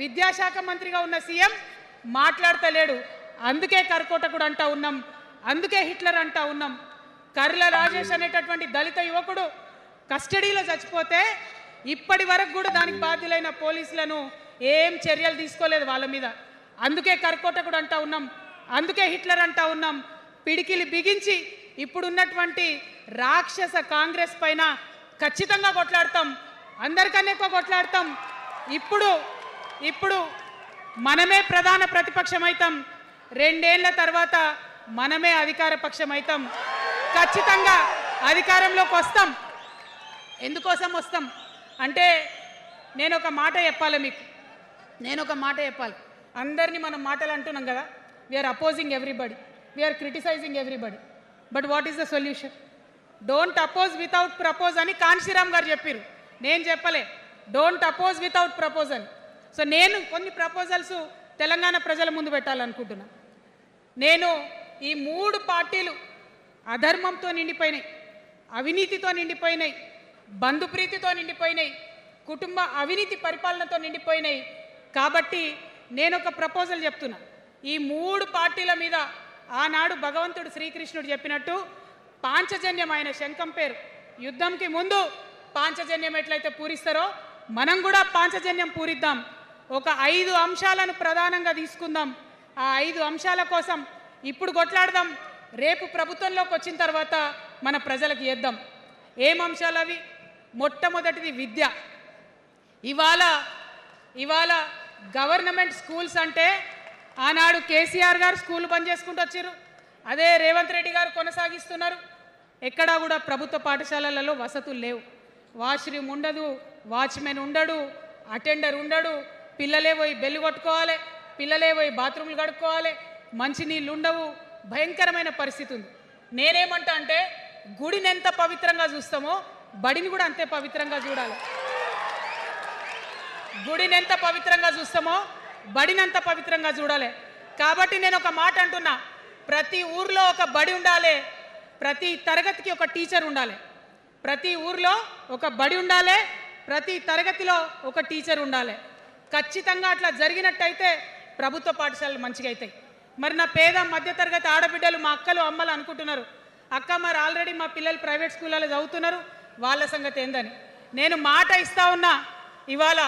విద్యాశాఖ మంత్రిగా ఉన్న సీఎం మాట్లాడతలేడు. అందుకే కర్కోటకుడు అంటా ఉన్నాం, అందుకే హిట్లర్ అంటా ఉన్నాం. కర్ల రాజేష్ అనేటటువంటి దళిత యువకుడు కస్టడీలో చచ్చిపోతే ఇప్పటి వరకు కూడా దానికి బాధ్యులైన పోలీసులను ఏం చర్యలు తీసుకోలేదు వాళ్ళ మీద. అందుకే కర్కోటకుడు అంటా ఉన్నాం, అందుకే హిట్లర్ అంటా ఉన్నాం. పిడికిలి బిగించి ఇప్పుడున్నటువంటి రాక్షస కాంగ్రెస్ పైన ఖచ్చితంగా కొట్లాడతాం, అందరికన్నా ఎక్కువ కొట్లాడతాం. ఇప్పుడు మనమే ప్రధాన ప్రతిపక్షం అవుతాం. 2 ఏళ్ల తర్వాత మనమే అధికార పక్షం అవుతాం. ఖచ్చితంగా అధికారంలోకి వస్తాం. ఎందుకోసం వస్తాం అంటే నేను ఒక మాట చెప్పాలి. అందరినీ మనం మాటలు అంటున్నాం కదా, we are opposing everybody, we are criticizing everybody. But what is the solution? Don't oppose without propose అని కాన్షీరామ్ గారు చెప్పారు. నేను చెప్పలే, don't oppose without proposal. So నేను కొన్ని ప్రపోజల్స్ తెలంగాణ ప్రజల ముందు పెట్టాలనుకుంటున్నా. నేను ఈ 3 పార్టీలు అధర్మంతో నిండిపోయినాయి, అవినీతితో నిండిపోయినాయి, బంధుప్రీతితో నిండిపోయినాయి, కుటుంబ అవినీతి పరిపాలనతో నిండిపోయినాయి. కాబట్టి నేను ఒక ప్రపోజల్ చెప్తున్నా. ఈ 3 పార్టీల మీద ఆనాడు భగవంతుడు శ్రీకృష్ణుడు చెప్పినట్టు పాంచజన్యం, ఆయన శంఖం పేరు, యుద్ధంకి ముందు పాంచజన్యం ఎట్లయితే పూరిస్తారో మనం కూడా పాంచజన్యం పూరిద్దాం. ఒక 5 అంశాలను ప్రధానంగా తీసుకుందాం. ఆ 5 అంశాల కోసం ఇప్పుడు కొట్లాడదాం. రేపు ప్రభుత్వంలోకి వచ్చిన తర్వాత మన ప్రజలకు చేద్దాం. ఏం అంశాలు అవి? మొట్టమొదటిది విద్య. ఇవాళ గవర్నమెంట్ స్కూల్స్ అంటే ఆనాడు కేసీఆర్ గారు స్కూల్ బంద్ చేసుకుంటూ వచ్చారు, అదే రేవంత్ రెడ్డి గారు కొనసాగిస్తున్నారు. ఎక్కడా కూడా ప్రభుత్వ పాఠశాలలలో వసతులు లేవు. వాష్రూమ్ ఉండదు, వాచ్మెన్ ఉండడు, అటెండర్ ఉండడు, పిల్లలే పోయి బెల్లు కొట్టుకోవాలి, పిల్లలే పోయి బాత్రూమ్లు కడుక్కోవాలి, మంచినీళ్ళు ఉండవు, భయంకరమైన పరిస్థితి ఉంది. నేనేమంటా అంటే గుడిని ఎంత పవిత్రంగా చూస్తామో బడిని కూడా అంతే పవిత్రంగా చూడాలి. గుడిని ఎంత పవిత్రంగా చూస్తామో బడిని అంత పవిత్రంగా చూడాలి. కాబట్టి నేను ఒక మాట అంటున్నా, ప్రతి ఊర్లో ఒక బడి ఉండాలి, ప్రతి తరగతికి ఒక టీచర్ ఉండాలి. ప్రతి ఊర్లో ఒక బడి ఉండాలి, ప్రతి తరగతిలో ఒక టీచర్ ఉండాలి. ఖచ్చితంగా అట్లా జరిగినట్టయితే ప్రభుత్వ పాఠశాలలు మంచిగా అవుతాయి. మరి నా పేద మధ్యతరగతి ఆడబిడ్డలు, మా అక్కలు అమ్మలు అనుకుంటున్నారు, అక్క మరి ఆల్రెడీ మా పిల్లలు ప్రైవేట్ స్కూళ్ళలో చదువుతున్నారు, వాళ్ళ సంగతి ఏందని. నేను మాట ఇస్తా ఉన్నా, ఇవాళ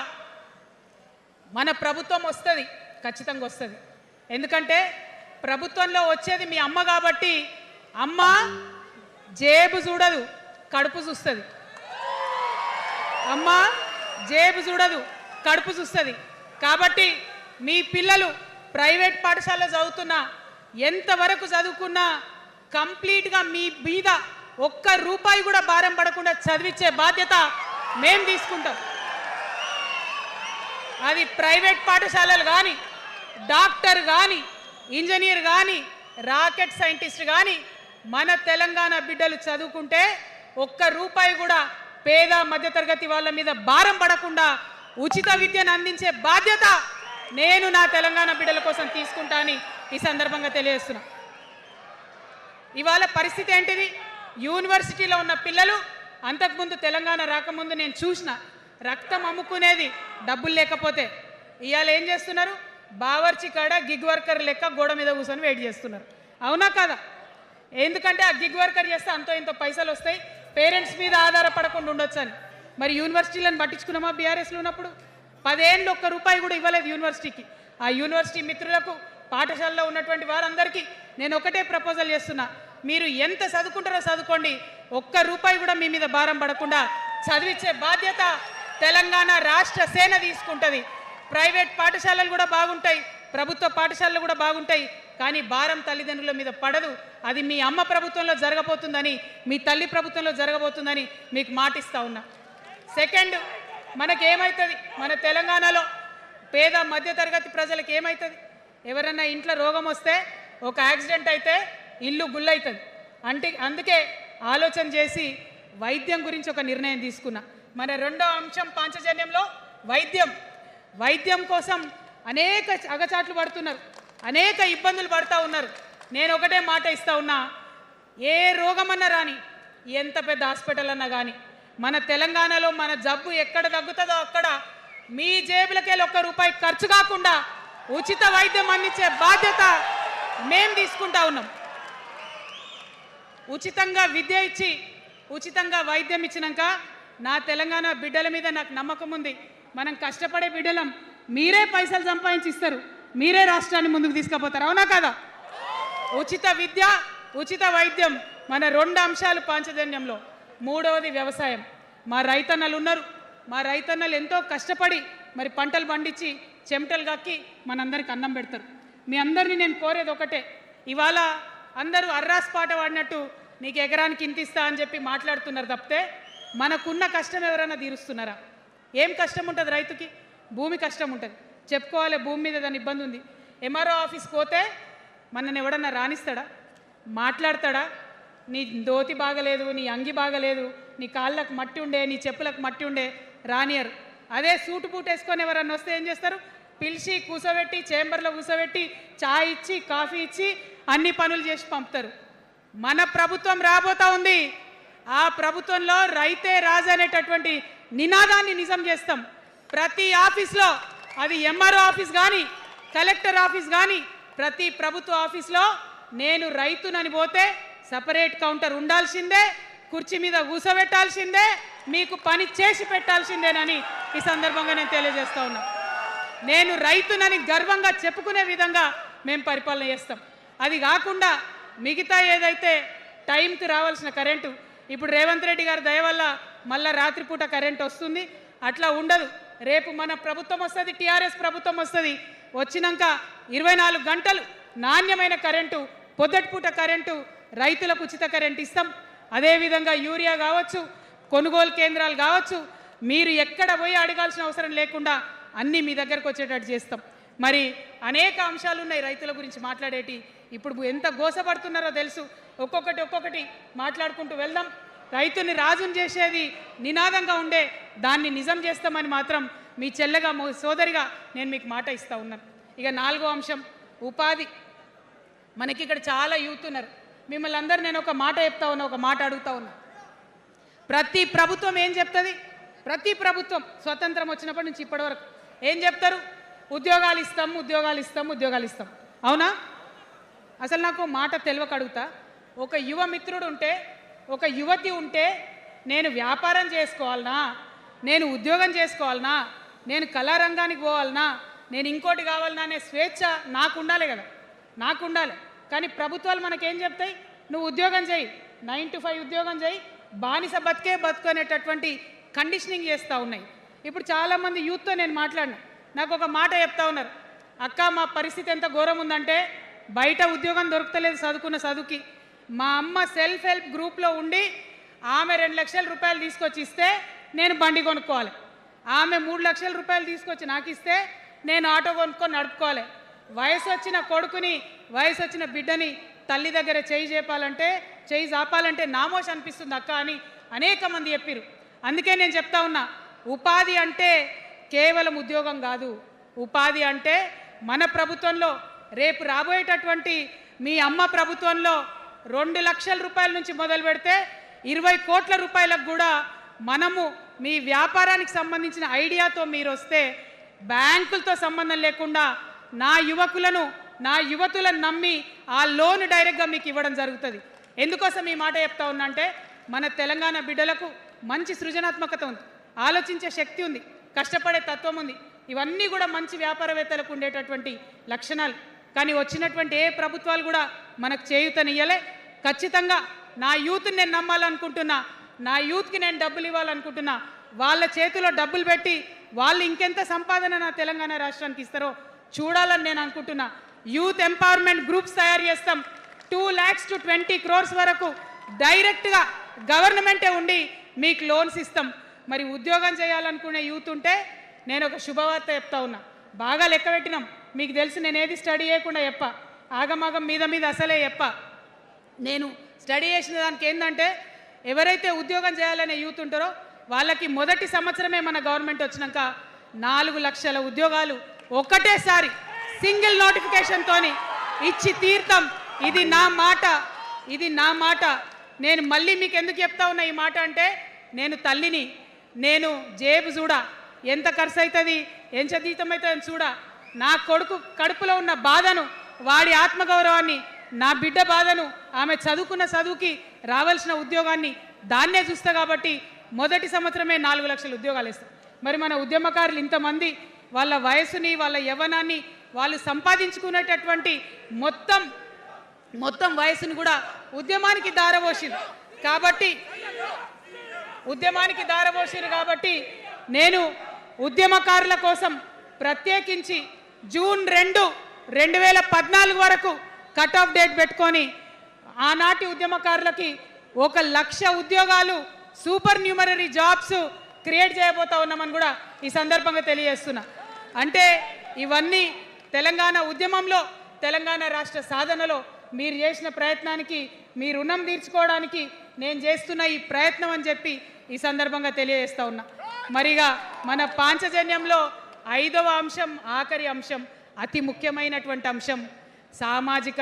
మన ప్రభుత్వం వస్తుంది, ఖచ్చితంగా వస్తుంది. ఎందుకంటే ప్రభుత్వంలో వచ్చేది మీ అమ్మ కాబట్టి అమ్మ జేబు చూడదు, కడుపు చూస్తుంది. అమ్మ జేబు చూడదు, కడుపు చూస్తుంది. కాబట్టి మీ పిల్లలు ప్రైవేట్ పాఠశాలలో చదువుతున్నా, ఎంతవరకు చదువుకున్నా కంప్లీట్గా మీ మీద ఒక్క రూపాయి కూడా భారం పడకుండా చదివించే బాధ్యత మేం తీసుకుంటాం. అది ప్రైవేట్ పాఠశాలలు కానీ, డాక్టర్ కానీ, ఇంజనీర్ కానీ, రాకెట్ సైంటిస్ట్ కానీ మన తెలంగాణ బిడ్డలు చదువుకుంటే ఒక్క రూపాయి కూడా పేద మధ్యతరగతి వాళ్ళ మీద భారం పడకుండా ఉచిత విద్యను అందించే బాధ్యత నేను నా తెలంగాణ బిడ్డల కోసం తీసుకుంటా అని ఈ సందర్భంగా తెలియజేస్తున్నా. ఇవాళ పరిస్థితి ఏంటిది? యూనివర్సిటీలో ఉన్న పిల్లలు అంతకుముందు తెలంగాణ రాకముందు నేను చూసిన రక్తం అమ్ముకునేది డబ్బులు లేకపోతే. ఇవాళ ఏం చేస్తున్నారు? బావర్చి కాడ గిగ్ వర్కర్ లెక్క గోడ మీద కూర్చొని వెయిట్ చేస్తున్నారు. అవునా కదా? ఎందుకంటే ఆ గిగ్ వర్కర్ చేస్తే అంతో ఇంతో పైసలు వస్తాయి, పేరెంట్స్ మీద ఆధారపడకుండా ఉండొచ్చు అని. మరి యూనివర్సిటీలను పట్టించుకున్నామా? బీఆర్ఎస్లో ఉన్నప్పుడు 10 ఏళ్ళు ఒక్క రూపాయి కూడా ఇవ్వలేదు యూనివర్సిటీకి. ఆ యూనివర్సిటీ మిత్రులకు, పాఠశాలలో ఉన్నటువంటి వారందరికీ నేను ఒకటే ప్రపోజల్ చేస్తున్నా, మీరు ఎంత చదువుకుంటారో చదువుకోండి, ఒక్క రూపాయి కూడా మీ మీద భారం పడకుండా చదివించే బాధ్యత తెలంగాణ రాష్ట్ర సేన తీసుకుంటుంది. ప్రైవేట్ పాఠశాలలు కూడా బాగుంటాయి, ప్రభుత్వ పాఠశాలలు కూడా బాగుంటాయి, కానీ భారం తల్లిదండ్రుల మీద పడదు. అది మీ అమ్మ ప్రభుత్వంలో జరగబోతుందని, మీ తల్లి ప్రభుత్వంలో జరగబోతుందని మీకు మాటిస్తా ఉన్నా. సెకండ్, మనకేమవుతుంది? మన తెలంగాణలో పేద మధ్యతరగతి ప్రజలకు ఏమవుతుంది? ఎవరన్నా ఇంట్లో రోగం వస్తే, ఒక యాక్సిడెంట్ అయితే ఇల్లు గుల్లవుతుంది. అందుకే ఆలోచన చేసి వైద్యం గురించి ఒక నిర్ణయం తీసుకున్నా. మన రెండో అంశం పాంచజన్యంలో వైద్యం కోసం అనేక అగచాట్లు పడుతున్నారు, అనేక ఇబ్బందులు పడుతూ ఉన్నారు. నేను ఒకటే మాట ఇస్తా ఉన్నా, ఏ రోగమన్నా రాని, ఎంత పెద్ద హాస్పిటల్ అన్నా కానీ, మన తెలంగాణలో మన జబ్బు ఎక్కడ తగ్గుతుందో అక్కడ మీ జేబులకెళ్ళి ఒక్క రూపాయి ఖర్చు కాకుండా ఉచిత వైద్యం అందించే బాధ్యత మేం తీసుకుంటా ఉన్నాం. ఉచితంగా విద్య ఇచ్చి, ఉచితంగా వైద్యం ఇచ్చినాక నా తెలంగాణ బిడ్డల మీద నాకు నమ్మకం ఉంది. మనం కష్టపడే బిడ్డలం, మీరే పైసలు సంపాదించి ఇస్తారు, మీరే రాష్ట్రాన్ని ముందుకు తీసుకుపోతారు. అవునా కదా? ఉచిత విద్య, ఉచిత వైద్యం మన రెండు అంశాలు పాంచజన్యంలో. మూడవది వ్యవసాయం. మా రైతన్నలు ఉన్నారు, మా రైతన్నలు ఎంతో కష్టపడి మరి పంటలు పండించి చెమటలు కక్కి మనందరికి అన్నం పెడతారు. మీ అందరినీ నేను కోరేది ఒకటే, ఇవాళ అందరూ అర్రాస్ పాట వాడినట్టు నీకు ఎకరానికి ఇంత ఇస్తా అని చెప్పి మాట్లాడుతున్నారు తప్పితే మనకున్న కష్టం ఎవరైనా తీరుస్తున్నారా? ఏం కష్టం ఉంటుంది రైతుకి? భూమి కష్టం ఉంటుంది, చెప్పుకోవాలి. భూమి మీద దాని ఇబ్బంది ఉంది. ఎంఆర్ఓ ఆఫీస్కి పోతే మనని ఎవడన్నా రాణిస్తాడా? మాట్లాడతాడా? నీ దోతి బాగలేదు, నీ అంగి బాగలేదు, నీ కాళ్ళకు మట్టి ఉండే, నీ చెప్పులకు మట్టి ఉండే రానియరు. అదే సూటు బూట్ వేసుకొని ఎవరన్నా వస్తే ఏం చేస్తారు? పిలిచి కూర్చోబెట్టి, చేంబర్లో కూర్చోబెట్టి, చాయ్ ఇచ్చి, కాఫీ ఇచ్చి అన్ని పనులు చేసి పంపుతారు. మన ప్రభుత్వం రాబోతా ఉంది. ఆ ప్రభుత్వంలో రైతే రాజు అనేటటువంటి నినాదాన్ని నిజం చేస్తాం. ప్రతి ఆఫీస్లో, అది ఎంఆర్ఓ ఆఫీస్ కానీ, కలెక్టర్ ఆఫీస్ కానీ, ప్రతి ప్రభుత్వ ఆఫీస్లో నేను రైతునని పోతే సపరేట్ కౌంటర్ ఉండాల్సిందే, కుర్చీ మీద కూర్చోబెట్టాల్సిందే, మీకు పని చేసి పెట్టాల్సిందేనని ఈ సందర్భంగా నేను తెలియజేస్తా ఉన్నా. నేను రైతునని గర్వంగా చెప్పుకునే విధంగా మేము పరిపాలన చేస్తాం. అది కాకుండా మిగతా ఏదైతే టైంకి రావాల్సిన కరెంటు, ఇప్పుడు రేవంత్ రెడ్డి గారి దయ వల్ల మళ్ళీ రాత్రిపూట కరెంట్ వస్తుంది. అట్లా ఉండదు. రేపు మన ప్రభుత్వం వస్తుంది, టీఆర్ఎస్ ప్రభుత్వం వస్తుంది. వచ్చినాక 24 గంటలు నాణ్యమైన కరెంటు, పొద్దటిపూట కరెంటు, రైతులకు ఉచిత కరెంట్ ఇస్తాం. అదేవిధంగా యూరియా కావచ్చు, కొనుగోలు కేంద్రాలు కావచ్చు, మీరు ఎక్కడ పోయి అడగాల్సిన అవసరం లేకుండా అన్నీ మీ దగ్గరకు వచ్చేటట్టు చేస్తాం. మరి అనేక అంశాలు ఉన్నాయి రైతుల గురించి మాట్లాడేటి. ఇప్పుడు ఎంత గోసపడుతున్నారో తెలుసు. ఒక్కొక్కటి మాట్లాడుకుంటూ వెళ్దాం. రైతుని రాజుని చేసేది నినాదంగా ఉండే దాన్ని నిజం చేస్తామని మాత్రం మీ చెల్లెగా, సోదరిగా నేను మీకు మాట ఇస్తూ ఉన్నాను. ఇక 4వ అంశం ఉపాధి. మనకి ఇక్కడ చాలా యూత్ ఉన్నారు. మిమ్మల్ని అందరూ నేను ఒక మాట చెప్తా ఉన్నా, ఒక మాట అడుగుతా ఉన్నా. ప్రతి ప్రభుత్వం ఏం చెప్తుంది? ప్రతి ప్రభుత్వం స్వతంత్రం వచ్చినప్పటి నుంచి ఇప్పటి వరకు ఏం చెప్తారు? ఉద్యోగాలు ఇస్తాం, ఉద్యోగాలు ఇస్తాం, ఉద్యోగాలు ఇస్తాం. అవునా? అసలు నాకు మాట తెలియక అడుగుతా. ఒక యువ మిత్రుడు ఉంటే, ఒక యువతి ఉంటే, నేను వ్యాపారం చేసుకోవాలనా, నేను ఉద్యోగం చేసుకోవాలనా, నేను కళారంగానికి పోవాలనా, నేను ఇంకోటి కావాలనా అనే స్వేచ్ఛ నాకు ఉండాలి కదా, నాకు ఉండాలి. కానీ ప్రభుత్వాలు మనకేం చెప్తాయి? నువ్వు ఉద్యోగం చేయి, 9 to 5 ఉద్యోగం చేయి, బానిస బతికే బతుకునేటటువంటి కండిషనింగ్ చేస్తూ ఉన్నాయి. ఇప్పుడు చాలామంది యూత్తో నేను మాట్లాడినా, నాకు ఒక మాట చెప్తా ఉన్నారు, అక్క మా పరిస్థితి ఎంత ఘోరం ఉందంటే బయట ఉద్యోగం దొరుకుతలేదు చదువుకున్న చదువుకి. మా అమ్మ సెల్ఫ్ హెల్ప్ గ్రూప్లో ఉండి ఆమె 2 లక్షల రూపాయలు తీసుకొచ్చి ఇస్తే నేను బండి కొనుక్కోవాలి, ఆమె 3 లక్షల రూపాయలు తీసుకొచ్చి నాకు ఇస్తే నేను ఆటో కొనుక్కొని నడుపుకోవాలి. వయసు వచ్చిన కొడుకుని, వయసు వచ్చిన బిడ్డని తల్లి దగ్గర చేయి జాపాలంటే నామోష్ అనిపిస్తుంది అక్క అని అనేక మంది చెప్పారు. అందుకే నేను చెప్తా ఉన్నా, ఉపాధి అంటే కేవలం ఉద్యోగం కాదు. ఉపాధి అంటే మన ప్రభుత్వంలో రేపు రాబోయేటటువంటి మీ అమ్మ ప్రభుత్వంలో 2 లక్షల రూపాయల నుంచి మొదలు పెడితే 20 కోట్ల రూపాయలకు కూడా మనము మీ వ్యాపారానికి సంబంధించిన ఐడియాతో మీరు వస్తే బ్యాంకులతో సంబంధం లేకుండా నా యువతులను నమ్మి ఆ లోన్ డైరెక్ట్గా మీకు ఇవ్వడం జరుగుతుంది. ఎందుకోసం ఈ మాట చెప్తా ఉన్నా అంటే మన తెలంగాణ బిడ్డలకు మంచి సృజనాత్మకత ఉంది, ఆలోచించే శక్తి ఉంది, కష్టపడే తత్వం ఉంది. ఇవన్నీ కూడా మంచి వ్యాపారవేత్తలకు ఉండేటటువంటి లక్షణాలు. కానీ వచ్చినటువంటి ఏ ప్రభుత్వాలు కూడా మనకు చేయూతనియ్యలే. ఖచ్చితంగా నా యూత్ని నేను నమ్మాలనుకుంటున్నా, నా యూత్కి నేను డబ్బులు ఇవ్వాలనుకుంటున్నా. వాళ్ళ చేతిలో డబ్బులు పెట్టి వాళ్ళు ఇంకెంత సంపాదన నా తెలంగాణ రాష్ట్రానికి ఇస్తారో చూడాలని నేను అనుకుంటున్నా. యూత్ ఎంపవర్మెంట్ గ్రూప్స్ తయారు చేస్తాం. 2 lakhs to 20 crores వరకు డైరెక్ట్గా గవర్నమెంటే ఉండి మీకు లోన్స్ ఇస్తాం. మరి ఉద్యోగం చేయాలనుకునే యూత్ ఉంటే నేను ఒక శుభవార్త చెప్తా ఉన్నా. బాగా లెక్క పెట్టినాం, మీకు తెలుసు నేను ఏది స్టడీ చేయకుండా చెప్ప, ఆగమాగం మీద అసలే చెప్ప. నేను స్టడీ చేసిన దానికి ఏంటంటే ఎవరైతే ఉద్యోగం చేయాలనే యూత్ ఉంటారో వాళ్ళకి మొదటి సంవత్సరమే మన గవర్నమెంట్ వచ్చినాక 4 లక్షల ఉద్యోగాలు ఒకటేసారి సింగిల్ నోటిఫికేషన్తోని ఇచ్చి తీర్థం. ఇది నా మాట. నేను మళ్ళీ మీకు ఎందుకు చెప్తా ఉన్నా ఈ మాట అంటే, నేను తల్లిని, నేను జేబు చూడా, ఎంత ఖర్చు అవుతుంది, ఎంత జీతం అవుతుంది చూడా, నా కొడుకు కడుపులో ఉన్న బాధను, వాడి ఆత్మగౌరవాన్ని, నా బిడ్డ బాధను, ఆమె చదువుకున్న చదువుకి రావాల్సిన ఉద్యోగాన్ని దాన్నే చూస్తా. కాబట్టి మొదటి సంవత్సరమే 4 లక్షల ఉద్యోగాలు ఇస్తాం. మరి మన ఉద్యమకారులు ఇంతమంది వాళ్ళ వయసుని, వాళ్ళ యవ్వనాన్ని, వాళ్ళు సంపాదించుకునేటటువంటి మొత్తం వయసును కూడా ఉద్యమానికి దారపోసిరు. కాబట్టి నేను ఉద్యమకారుల కోసం ప్రత్యేకించి జూన్ 2, 2014 వరకు కట్ ఆఫ్ డేట్ పెట్టుకొని ఆనాటి ఉద్యమకారులకి 1 లక్ష ఉద్యోగాలు, సూపర్ న్యూమరరీ జాబ్స్ క్రియేట్ చేయబోతా ఉన్నామని కూడా ఈ సందర్భంగా తెలియజేస్తున్నా. అంటే ఇవన్నీ తెలంగాణ ఉద్యమంలో, తెలంగాణ రాష్ట్ర సాధనలో మీరు చేసిన ప్రయత్నానికి, మీ రుణం తీర్చుకోవడానికి నేను చేస్తున్న ఈ ప్రయత్నం అని చెప్పి ఈ సందర్భంగా తెలియజేస్తా ఉన్నా. మరిగా మన పాంచజన్యంలో 5వ అంశం, ఆఖరి అంశం, అతి ముఖ్యమైనటువంటి అంశం సామాజిక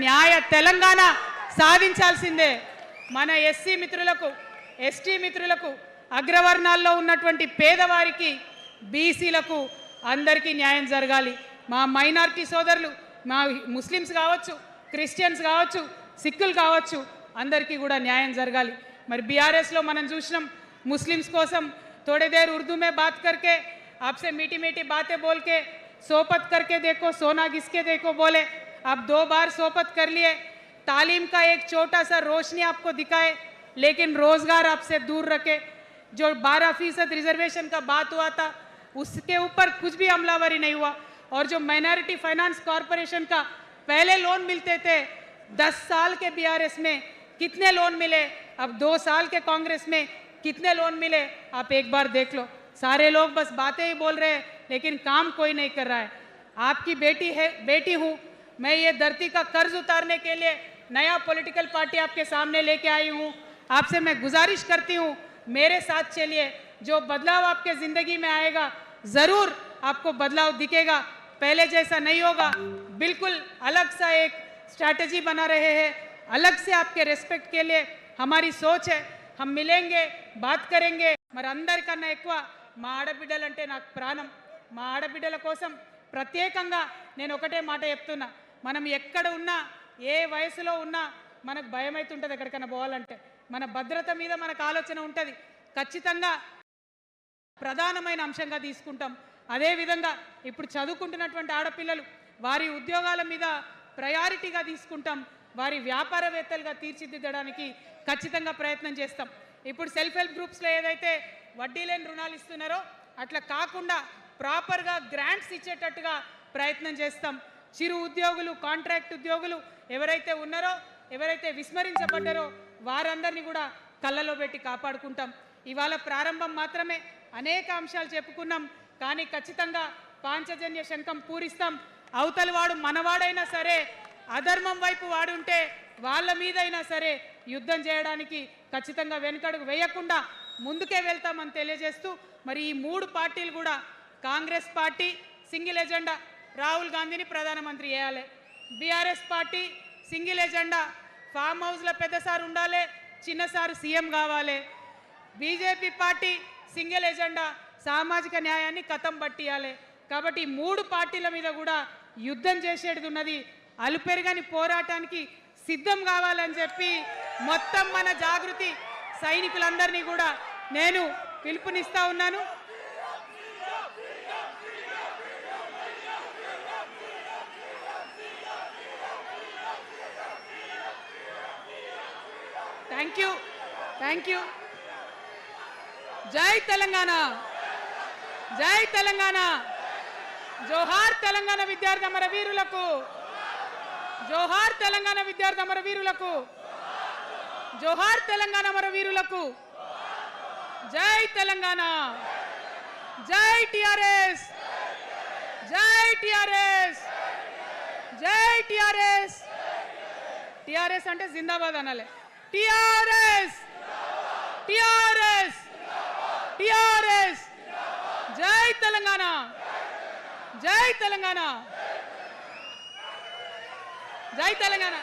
న్యాయ తెలంగాణ సాధించాల్సిందే. మన ఎస్సీ మిత్రులకు, ఎస్టీ మిత్రులకు, అగ్రవర్ణాల్లో ఉన్నటువంటి పేదవారికి, బీసీలకు అందరికీ న్యాయం జరగాలి. మా మైనారిటీ సోదరులు, మా ముస్లిమ్స్ కావచ్చు, క్రిస్టియన్స్ కావచ్చు, సిక్కులు కావచ్చు, అందరికీ కూడా న్యాయం జరగాలి. మరి బీఆర్ఎస్లో మనం చూసినాం, मुस्लिम्स कोसम थोड़ी देर उर्दू में बात करके आपसे मीठी मीठी बातें बोल के सोपत करके देखो, सोना घिसके देखो बोले, आप 2 बार सोपत कर लिए, तालीम का एक छोटा सा रोशनी आपको दिखाए लेकिन रोजगार आपसे दूर रखे। जो 12% रिजर्वेशन का बात हुआ था उसके ऊपर कुछ भी अमलावरी नहीं हुआ। और जो माइनॉरिटी फाइनेंस कॉरपोरेशन का पहले लोन मिलते थे 10 साल के बीआरएस में कितने लोन मिले, अब 2 साल के कांग्रेस में कितने लोन मिले, आप एक बार देख लो। सारे लोग बस बातें ही बोल रहे हैं लेकिन काम कोई नहीं कर रहा है। आपकी बेटी हूँ मैं, ये धरती का कर्ज उतारने के लिए नया पॉलिटिकल पार्टी आपके सामने लेके आई हूँ। आपसे मैं गुजारिश करती हूँ मेरे साथ चलिए, जो बदलाव आपके ज़िंदगी में आएगा ज़रूर आपको बदलाव दिखेगा, पहले जैसा नहीं होगा। बिल्कुल अलग सा एक स्ट्रैटेजी बना रहे हैं, अलग से आपके रेस्पेक्ट के लिए हमारी सोच है। हम मिलेंगे, बात करेंगे। మరి అందరికన్నా ఎక్కువ మా ఆడబిడ్డలంటే నాకు ప్రాణం। మా ఆడబిడ్డల కోసం ప్రత్యేకంగా నేను ఒకటే మాట చెప్తున్నా, మనం ఎక్కడ ఉన్నా ఏ వయసులో ఉన్నా మనకు భయం అవుతుంటుంది ఎక్కడికైనా పోవాలంటే, మన భద్రత మీద మనకు ఆలోచన ఉంటుంది, ఖచ్చితంగా ప్రధానమైన అంశంగా తీసుకుంటాం। అదేవిధంగా ఇప్పుడు చదువుకుంటున్నటువంటి ఆడపిల్లలు వారి ఉద్యోగాల మీద ప్రయారిటీగా తీసుకుంటాం। వారి వ్యాపారవేత్తలుగా తీర్చిదిద్దడానికి ఖచ్చితంగా ప్రయత్నం చేస్తాం. ఇప్పుడు సెల్ఫ్ హెల్ప్ గ్రూప్స్లో ఏదైతే వడ్డీ లేని రుణాలు ఇస్తున్నారో అట్లా కాకుండా ప్రాపర్గా గ్రాంట్స్ ఇచ్చేటట్టుగా ప్రయత్నం చేస్తాం. చిరు ఉద్యోగులు, కాంట్రాక్ట్ ఉద్యోగులు ఎవరైతే ఉన్నారో, ఎవరైతే విస్మరించబడ్డారో వారందరినీ కూడా కళ్ళలో పెట్టి కాపాడుకుంటాం. ఇవాళ ప్రారంభం మాత్రమే, అనేక అంశాలు చెప్పుకున్నాం. కానీ ఖచ్చితంగా పాంచజన్య శంఖం పూరిస్తాం. అవతలి వాడు మనవాడైనా సరే, అధర్మం వైపు వాడుంటే వాళ్ళ మీదైనా సరే యుద్ధం చేయడానికి ఖచ్చితంగా వెనుకడుగు వేయకుండా ముందుకే వెళ్తామని తెలియజేస్తూ, మరి ఈ 3 పార్టీలు కూడా, Congress party single agenda Rahul గాంధీని ప్రధానమంత్రి చేయాలి, BRS party single agenda farm హౌస్లో పెద్దసారి ఉండాలి, చిన్నసారి సీఎం కావాలి, బీజేపీ పార్టీ సింగిల్ ఎజెండా సామాజిక న్యాయాన్ని కథం పట్టియాలి. కాబట్టి 3 పార్టీల మీద కూడా యుద్ధం చేసేది ఉన్నది. అలుపెరుగని పోరాటానికి సిద్ధం కావాలని చెప్పి మొత్తం మన జాగృతి సైనికులందరినీ కూడా నేను పిలుపునిస్తా ఉన్నాను. Thank you. జై తెలంగాణ, జై తెలంగాణ. జోహార్ తెలంగాణ విద్యార్థి అమర వీరులకు, జోహార్ తెలంగాణ విద్యార్థి అమర వీరులకు, జోహార్ తెలంగాణ అమర వీరులకు. జై తెలంగాణ, జై టిఆర్ఎస్, జై టిఆర్ఎస్, జై టిఆర్ఎస్. టిఆర్ఎస్ అంటే జిందాబాద్ అనాలి. TRS, TRS, TRS. జై తెలంగాణ, జై తెలంగాణ, జై తెలంగాణ.